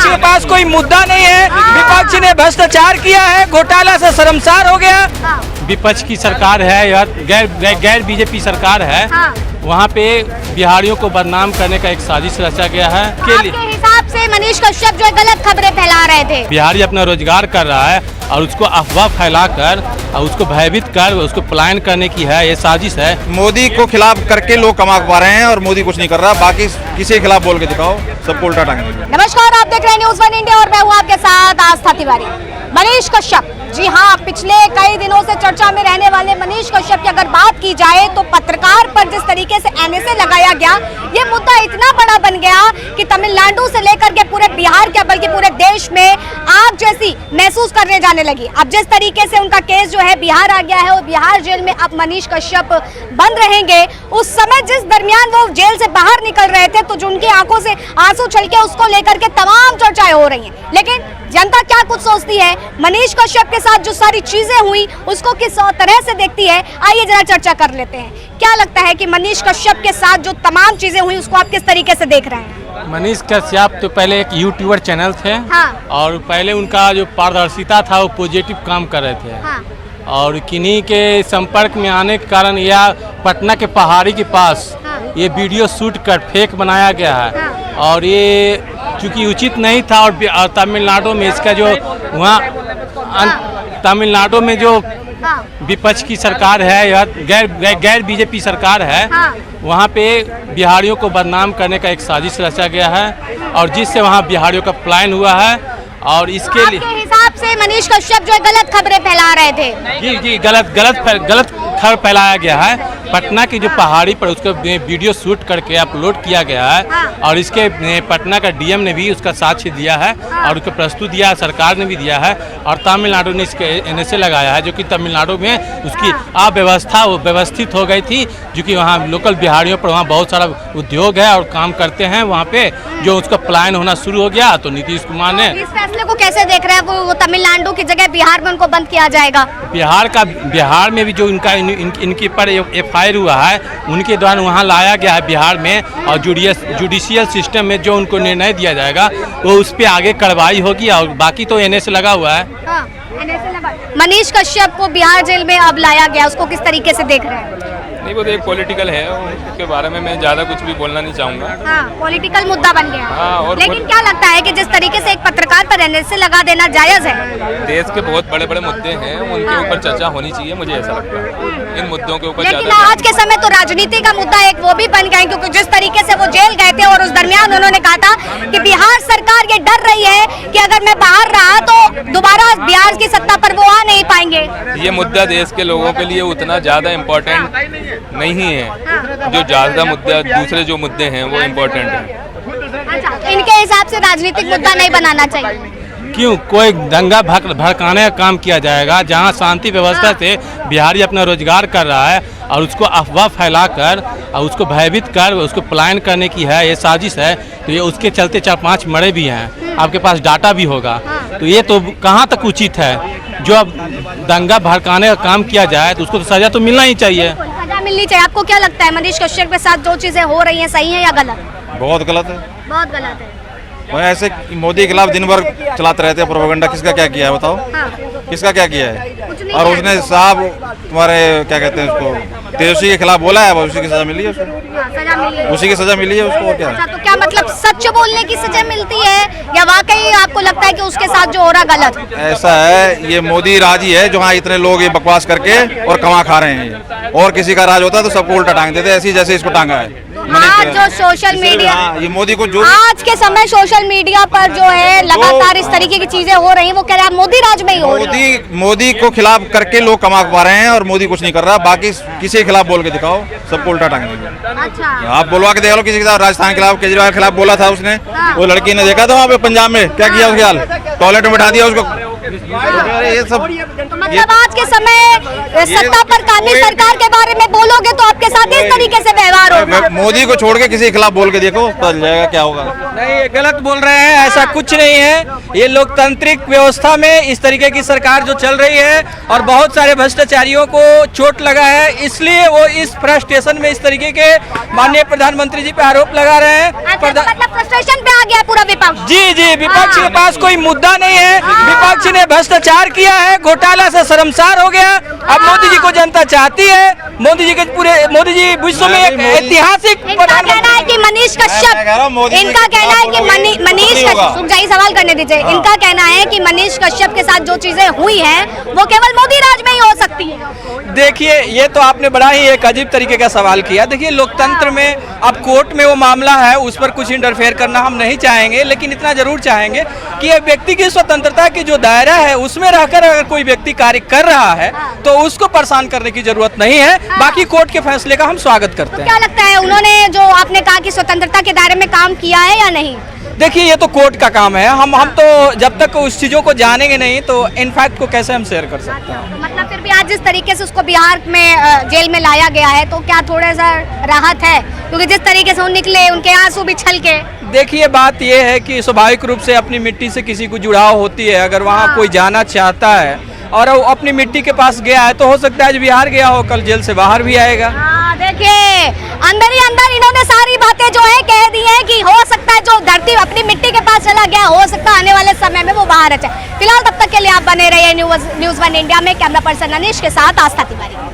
विपक्ष के पास कोई मुद्दा नहीं है। विपक्ष ने भ्रष्टाचार किया है, घोटाला से शर्मसार हो गया। विपक्ष की सरकार है या गैर बीजेपी सरकार है, वहाँ पे बिहारियों को बदनाम करने का एक साजिश रचा गया है। आपके हिसाब से मनीष कश्यप जो है गलत खबरें फैला रहे थे। बिहारी अपना रोजगार कर रहा है और उसको अफवाह फैलाकर और उसको भयभीत कर उसको पलायन करने की है, ये साजिश है। मोदी को खिलाफ करके लोग कमा पा रहे हैं और मोदी कुछ नहीं कर रहा। बाकी किसी के खिलाफ बोल के दिखाओ, सबको उल्टा टांगेंगे। नमस्कार, आप देख रहे हैं न्यूज़ 1 इंडिया और मैं हूँ आपके साथ आस्था तिवारी। मनीष कश्यप, जी हाँ, पिछले कई दिनों से चर्चा में रहने वाले मनीष कश्यप की अगर बात की जाए तो पत्रकार पर जिस तरीके से एनएसए लगाया गया, ये मुद्दा इतना बड़ा बन गया कि तमिलनाडु से लेकर के पूरे बिहार क्या बल्कि पूरे देश में आग जैसी महसूस करने जाने लगी। अब जिस तरीके से उनका केस जो है बिहार आ गया है और बिहार जेल में अब मनीष कश्यप बंद रहेंगे, उस समय जिस दरमियान वो जेल से बाहर निकल रहे थे तो जो उनकी आंखों से आंसू छलके उसको लेकर के तमाम चर्चाएं हो रही हैं। लेकिन जनता क्या कुछ सोचती है, मनीष कश्यप के साथ जो सारी चीजें हुई उसको किस तरह से देखती है, आइए जरा चर्चा कर लेते हैं। क्या लगता है कि मनीष कश्यप के साथ जो तमाम चीजें हुई उसको आप किस तरीके से देख रहे हैं? मनीष कश्यप तो पहले एक यूट्यूबर चैनल थे। और पहले उनका जो पारदर्शिता था वो पॉजिटिव काम कर रहे थे। और किन्हीं के संपर्क में आने के कारण या पटना के पहाड़ी के पास ये वीडियो शूट कर फेक बनाया गया है। और ये चूँकि उचित नहीं था और तमिलनाडु में इसका जो वहाँ तमिलनाडु में जो विपक्ष की सरकार है या गैर बीजेपी सरकार है, वहाँ पे बिहारियों को बदनाम करने का एक साजिश रचा गया है और जिससे वहाँ बिहारियों का पलायन हुआ है। और इसके लिए आपके हिसाब से मनीष कश्यप जो है गलत खबरें फैला रहे थे। जी गलत खबर फैलाया गया है। पटना की जो पहाड़ी पर उसका वीडियो शूट करके अपलोड किया गया है और इसके पटना का डीएम ने भी उसका साक्ष्य दिया है और उसको प्रस्तुत दिया है, सरकार ने भी दिया है। और तमिलनाडु ने इसके एनएसए लगाया है, जो कि तमिलनाडु में उसकी अव्यवस्था वो व्यवस्थित हो गई थी, जो कि वहाँ लोकल बिहारियों पर वहाँ बहुत सारा उद्योग है और काम करते हैं वहाँ पे, जो उसका पलायन होना शुरू हो गया। तो नीतीश कुमार ने इस फैसले को कैसे देख रहे हैं? वो तमिलनाडु की जगह बिहार में उनको बंद किया जाएगा। बिहार में भी जो इनके पर एफआईआर हुआ है उनके द्वारा वहाँ लाया गया है बिहार में, और जुडिशियल सिस्टम में जो उनको निर्णय दिया जाएगा वो उस पर आगे कार्रवाई होगी। और बाकी तो एनएसए लगा हुआ है। मनीष कश्यप को बिहार जेल में अब लाया गया, उसको किस तरीके से देख रहे हैं? नहीं, वो तो एक पॉलिटिकल है, उसके बारे में मैं ज़्यादा कुछ भी बोलना नहीं चाहूँगा। पॉलिटिकल मुद्दा बन गया। और लेकिन क्या लगता है कि जिस तरीके से एक पत्रकार पर एनएसए लगा देना जायज़ है? देश के बहुत बड़े बड़े मुद्दे हैं, उनके ऊपर चर्चा होनी चाहिए, मुझे ऐसा लगता है। इन मुद्दों के ऊपर लेकिन आज के समय तो राजनीति का मुद्दा एक वो भी बन गया है, क्योंकि जिस तरीके से वो जेल गए थे और उस दरमियान उन्होंने कहा था कि बिहार सरकार ये डर रही है कि अगर मैं बाहर रहा तो दोबारा बिहार की सत्ता पर वो आ नहीं पाएंगे। ये मुद्दा देश के लोगों के लिए उतना ज़्यादा इम्पोर्टेंट नहीं है, जो ज़्यादा मुद्दा दूसरे जो मुद्दे हैं वो इम्पोर्टेंट हैं। अच्छा, इनके हिसाब से राजनीतिक मुद्दा नहीं बनाना चाहिए। क्यों? कोई दंगा भड़काने का काम किया जाएगा जहां शांति व्यवस्था से बिहारी अपना रोजगार कर रहा है और उसको अफवाह फैलाकर और उसको भयभीत कर उसको पलायन करने की है, ये साजिश है। तो ये उसके चलते 4-5 मरे भी हैं, आपके पास डाटा भी होगा। तो ये तो कहाँ तक उचित है? जो अब दंगा भड़काने का काम किया जाए तो उसको तो सजा तो मिलना ही चाहिए। सजा मिलनी चाहिए। आपको क्या लगता है मनीष कश्यप के साथ जो चीजें हो रही हैं सही है या गलत? बहुत गलत है। बहुत गलत है। ऐसे मोदी के खिलाफ दिन भर चलाते रहते हैं प्रोपेगेंडा। किसका क्या किया है बताओ? किसका क्या किया है? और उसने साहब तुम्हारे क्या कहते हैं उसको, तेजस्वी के खिलाफ बोला है, उसी की सजा मिली है उसको। सजा मिली है। उसी की सजा मिली है उसको। क्या अच्छा, तो क्या मतलब सच बोलने की सजा मिलती है या वाकई आपको लगता है कि उसके साथ जो हो रहा गलत? ऐसा है, ये मोदी राज ही है जहाँ इतने लोग ये बकवास करके और कमा खा रहे हैं। और किसी का राज होता तो सबको उल्टा टांग देते, ऐसी जैसे इसको टांगा है। आज जो सोशल मीडिया, ये मोदी को जो आज के समय सोशल मीडिया पर जो है लगातार इस तरीके की चीजें हो रही हैं, वो कह रहा है मोदी राज में ही हो रही है। मोदी को खिलाफ करके लोग कमा पा रहे हैं और मोदी कुछ नहीं कर रहा। बाकी किसी के खिलाफ बोल के दिखाओ, सबको उल्टा टांग देंगे। अच्छा, आप बोलवा के देख लो किसी के साथ। राजस्थान के खिलाफ केजरीवाल के खिलाफ बोला था उसने, वो लड़की ने देखा था वहाँ पे पंजाब में क्या किया उसके हाल, टॉयलेट में बैठा दिया उसको, ये सब तो मतलब आज के समय सत्ता पर काबिज सरकार के बारे में बोलोगे तो आपके साथ इस तरीके से व्यवहार होगा। मोदी को छोड़ के किसी के खिलाफ बोल के देखो पता चल जाएगा क्या होगा। नहीं, ये गलत बोल रहे हैं, ऐसा कुछ नहीं है। ये लोकतांत्रिक व्यवस्था में इस तरीके की सरकार जो चल रही है और बहुत सारे भ्रष्टाचारियों को चोट लगा है, इसलिए वो इस फ्रस्ट्रेशन में इस तरीके के माननीय प्रधानमंत्री जी पे आरोप लगा रहे हैं। मतलब फ्रस्ट्रेशन पे आ गया पूरा विपक्ष। जी, विपक्ष के पास कोई मुद्दा नहीं है। विपक्ष ने भ्रष्टाचार किया है, घोटाला से शर्मसार हो गया। अब मोदी जी को जनता चाहती है। मोदी जी विश्व में एक ऐतिहासिक इनका कहना है कि मनीष कश्यप, इनका कहना है कि मनीष कश्यप, रुक जाइए सवाल करने दीजिए। इनका कहना है कि मनीष कश्यप के साथ जो चीजें हुई हैं वो केवल मोदी राज में ही हो सकती है। देखिए, ये तो आपने बड़ा ही एक अजीब तरीके का सवाल किया। देखिए, लोकतंत्र में अब कोर्ट में वो मामला है, उस पर कुछ इंटरफेयर करना हम नहीं चाहेंगे, लेकिन इतना जरूर चाहेंगे कि एक व्यक्ति की स्वतंत्रता की जो दायरा है उसमें रहकर अगर कोई व्यक्ति कार्य कर रहा है तो उसको परेशान करने की जरूरत नहीं है। बाकी कोर्ट के फैसले का हम स्वागत करते हैं। क्या लगता है उन्होंने जो आपने कहा कि स्वतंत्रता के दायरे में काम किया है या नहीं? देखिए, ये तो कोर्ट का काम है। हम तो जब तक उस चीजों को जानेंगे नहीं तो इनफैक्ट को कैसे हम शेयर कर सकते हैं। मतलब फिर भी आज जिस तरीके से उसको बिहार में जेल में लाया गया है तो क्या थोड़ा सा राहत है, क्योंकि जिस तरीके से वो निकले उनके आंसू भी छलके। देखिए, बात यह है कि स्वाभाविक रूप से अपनी मिट्टी से किसी को जुड़ाव होती है। अगर वहाँ कोई जाना चाहता है और वो अपनी मिट्टी के पास गया है तो हो सकता है आज बिहार गया हो, कल जेल से बाहर भी आएगा। देखिए, अंदर ही अंदर इन्होंने सारी बातें जो है कह दी है कि हो सकता है जो धरती अपनी मिट्टी के पास चला गया, हो सकता है आने वाले समय में वो बाहर आ जाए। फिलहाल तब तक के लिए आप बने रहिए न्यूज़ 1 इंडिया में। कैमरा पर्सन अनीश के साथ आस्था तिवारी।